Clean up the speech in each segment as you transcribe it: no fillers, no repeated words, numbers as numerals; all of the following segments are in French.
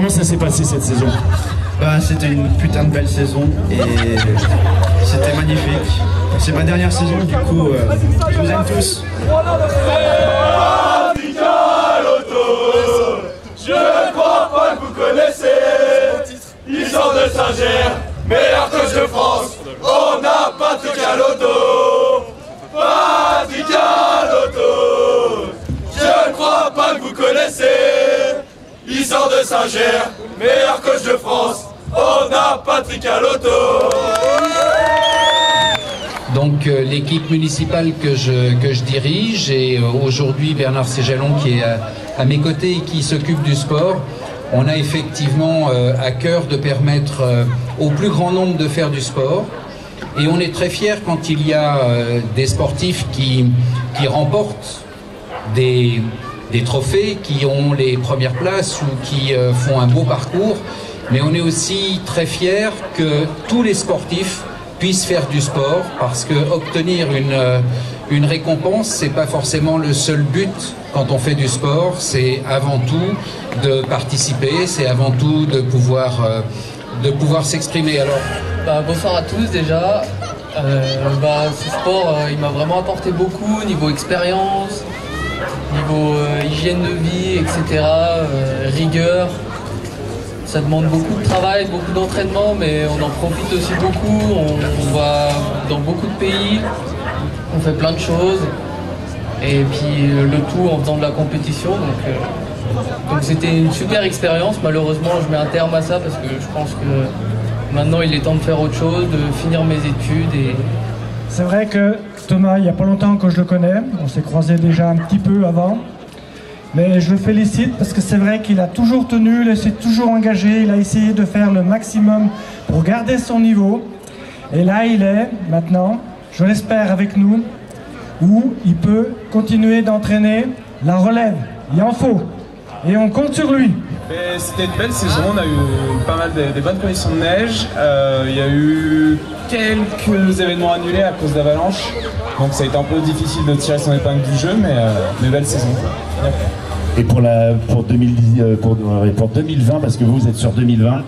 Comment ça s'est passé cette saison? C'était une putain de belle saison et c'était magnifique. C'est ma dernière saison, du coup, je vous aime tous. Je crois pas que vous connaissez. Ils sont de Saint-Ger, meilleur coach de France. On a Patrick Alotto. Patrick Alotto. Je crois pas que vous connaissez. Ils sont de Saint-Ger, meilleur coach de France. On a Patrick Alotto. Donc l'équipe municipale que je dirige et aujourd'hui Bernard Séjalon qui est à mes côtés et qui s'occupe du sport, on a effectivement à cœur de permettre au plus grand nombre de faire du sport et on est très fiers quand il y a des sportifs qui remportent des trophées, qui ont les premières places ou qui font un beau parcours, mais on est aussi très fiers que tous les sportifs puissent faire du sport parce que obtenir une récompense, c'est pas forcément le seul but quand on fait du sport, c'est avant tout de participer, c'est avant tout de pouvoir s'exprimer. Alors, bonsoir à tous déjà. Ce sport, il m'a vraiment apporté beaucoup niveau expérience, niveau hygiène de vie, etc., rigueur. Ça demande beaucoup de travail, beaucoup d'entraînement, mais on en profite aussi beaucoup. On va dans beaucoup de pays, on fait plein de choses. Et puis le tout en faisant de la compétition. Donc c'était une super expérience. Malheureusement, je mets un terme à ça parce que je pense que maintenant il est temps de faire autre chose, de finir mes études. C'est vrai que Thomas, il n'y a pas longtemps que je le connais. On s'est croisés déjà un petit peu avant. Mais je le félicite parce que c'est vrai qu'il a toujours tenu, il s'est toujours engagé, il a essayé de faire le maximum pour garder son niveau. Et là, il est maintenant, je l'espère, avec nous, où il peut continuer d'entraîner la relève. Il en faut. Et on compte sur lui. C'était une belle saison, on a eu pas mal des bonnes conditions de neige. Il y a eu quelques événements annulés à cause d'avalanches. Donc ça a été un peu difficile de tirer son épingle du jeu, mais belle saison. Et pour 2020, parce que vous êtes sur 2020.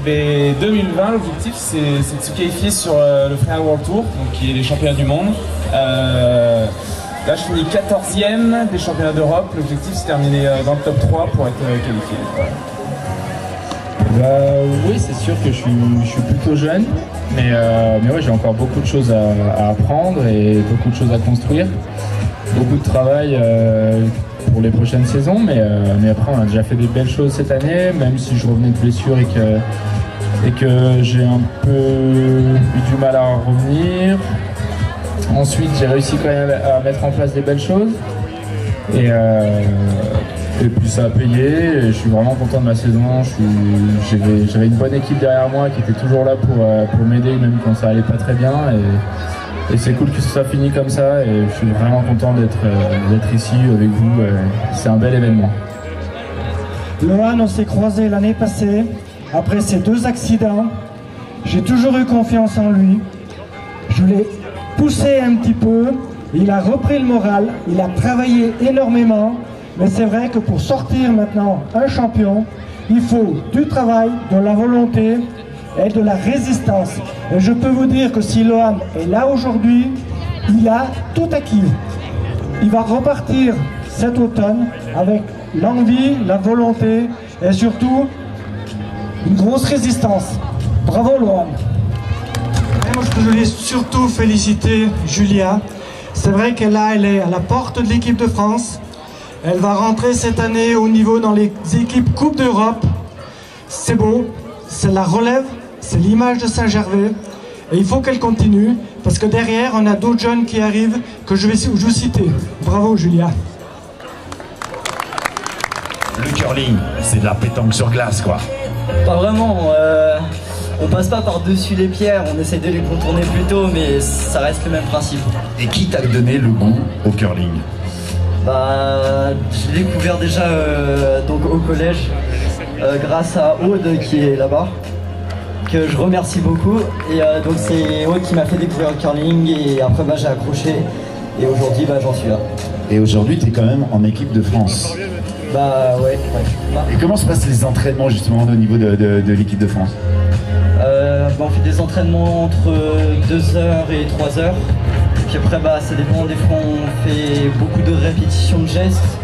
Mais 2020, l'objectif c'est de se qualifier sur le Freeride World Tour, donc qui est les championnats du monde. Là je finis 14e des championnats d'Europe, l'objectif c'est de terminer dans le top 3 pour être qualifié. Oui, c'est sûr que je suis plutôt jeune, mais ouais, j'ai encore beaucoup de choses à apprendre et beaucoup de choses à construire. Beaucoup de travail pour les prochaines saisons, mais après on a déjà fait des belles choses cette année, même si je revenais de blessure et que j'ai un peu eu du mal à revenir. Ensuite j'ai réussi quand même à mettre en place des belles choses et puis ça a payé et je suis vraiment content de ma saison. J'avais une bonne équipe derrière moi qui était toujours là pour m'aider même quand ça allait pas très bien et c'est cool que ce soit fini comme ça et je suis vraiment content d'être ici avec vous. C'est un bel événement. Lohan, on s'est croisé l'année passée après ces 2 accidents. J'ai toujours eu confiance en lui. Je l'ai poussé un petit peu. Il a repris le moral. Il a travaillé énormément. Mais c'est vrai que pour sortir maintenant un champion, il faut du travail, de la volonté et de la résistance. Et je peux vous dire que si Lohan est là aujourd'hui, il a tout acquis. Il va repartir cet automne avec l'envie, la volonté et surtout une grosse résistance. Bravo Lohan. Moi, je voulais surtout féliciter Julia. C'est vrai qu'elle est à la porte de l'équipe de France. Elle va rentrer cette année au niveau dans les équipes Coupe d'Europe. C'est beau, c'est la relève, c'est l'image de Saint-Gervais. Et il faut qu'elle continue, parce que derrière, on a d'autres jeunes qui arrivent que je vais vous citer. Bravo, Julia. Le curling, c'est de la pétanque sur glace, quoi. Pas vraiment. On passe pas par-dessus les pierres, on essaie de les contourner plus tôt, mais ça reste le même principe. Et qui t'a donné le goût au curling? Je l'ai découvert déjà donc au collège grâce à Aude qui est là-bas, que je remercie beaucoup. Et donc c'est Aude qui m'a fait découvrir le curling et après j'ai accroché et aujourd'hui j'en suis là. Et aujourd'hui tu es quand même en équipe de France. Bah ouais. Et comment se passent les entraînements justement au niveau de l'équipe de France? On fait des entraînements entre 2h et 3h. Puis après, ça dépend. Des fois, on fait beaucoup de répétitions de gestes.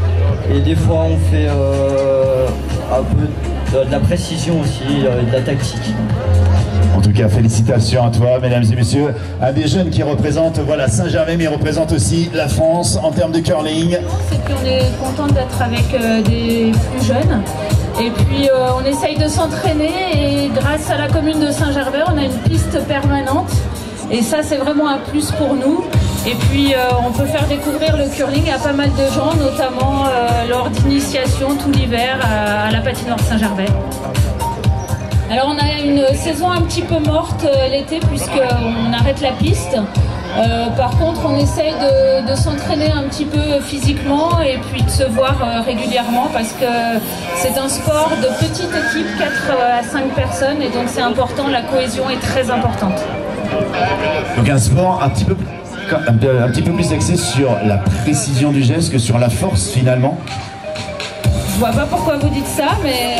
Et des fois, on fait un peu de la précision aussi, de la tactique. En tout cas, félicitations à toi, mesdames et messieurs. Un des jeunes qui représente Saint-Gervais, mais il représente aussi la France en termes de curling. Et puis on est content d'être avec des plus jeunes. Et puis on essaye de s'entraîner et grâce à la commune de Saint-Gervais, on a une piste permanente. Et ça, c'est vraiment un plus pour nous. Et puis on peut faire découvrir le curling à pas mal de gens, notamment lors d'initiation tout l'hiver à la patinoire Saint-Gervais. Alors on a une saison un petit peu morte l'été puisqu'on arrête la piste. Par contre on essaye de s'entraîner un petit peu physiquement et puis de se voir régulièrement parce que c'est un sport de petite équipe, 4 à 5 personnes et donc c'est important, la cohésion est très importante. Donc un sport un petit peu plus axé sur la précision du geste que sur la force finalement. Je vois pas pourquoi vous dites ça, mais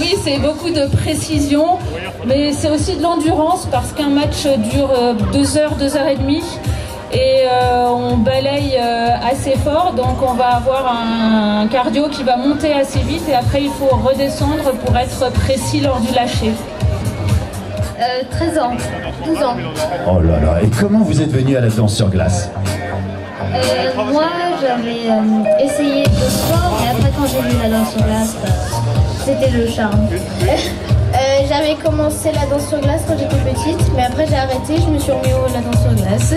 oui, c'est beaucoup de précision, mais c'est aussi de l'endurance parce qu'un match dure 2 heures, 2 heures et demie et on balaye assez fort, donc on va avoir un cardio qui va monter assez vite et après il faut redescendre pour être précis lors du lâcher. 13 ans, 12 ans. Oh là là, et comment vous êtes venu à la danse sur glace? Moi, j'avais essayé de sport, et après quand j'ai vu la danse sur glace, c'était le charme. J'avais commencé la danse sur glace quand j'étais petite, mais après j'ai arrêté, je me suis remis à la danse sur glace.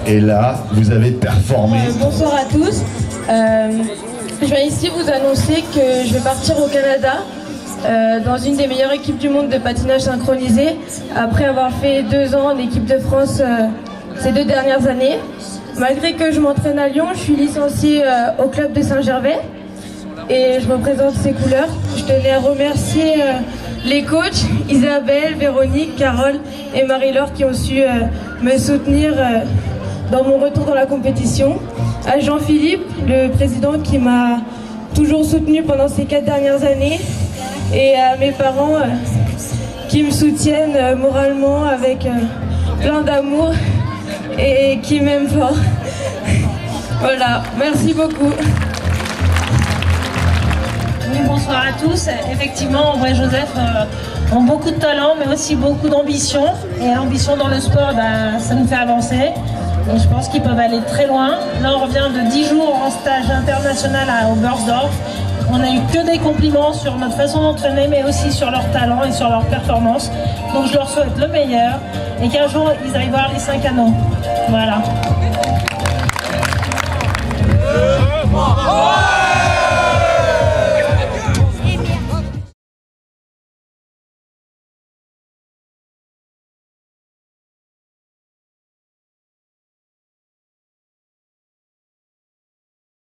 Et là, vous avez performé. Bonsoir à tous. Je viens ici vous annoncer que je vais partir au Canada dans une des meilleures équipes du monde de patinage synchronisé, après avoir fait 2 ans en équipe de France ces 2 dernières années. Malgré que je m'entraîne à Lyon, je suis licenciée au club de Saint-Gervais et je représente ces couleurs. Je tenais à remercier les coachs Isabelle, Véronique, Carole et Marie-Laure qui ont su me soutenir dans mon retour dans la compétition. À Jean-Philippe, le président qui m'a toujours soutenu pendant ces 4 dernières années. Et à mes parents qui me soutiennent moralement avec plein d'amour et qui m'aiment fort. Voilà, merci beaucoup. Oui, bonsoir à tous. Effectivement, André et Joseph ont beaucoup de talent, mais aussi beaucoup d'ambition. Et l'ambition dans le sport, ça nous fait avancer. Et je pense qu'ils peuvent aller très loin. Là, on revient de 10 jours en stage international à Oberstdorf. On n'a eu que des compliments sur notre façon d'entraîner, mais aussi sur leur talent et sur leur performance. Donc je leur souhaite le meilleur et qu'un jour, ils aillent voir les 5 anneaux. Voilà.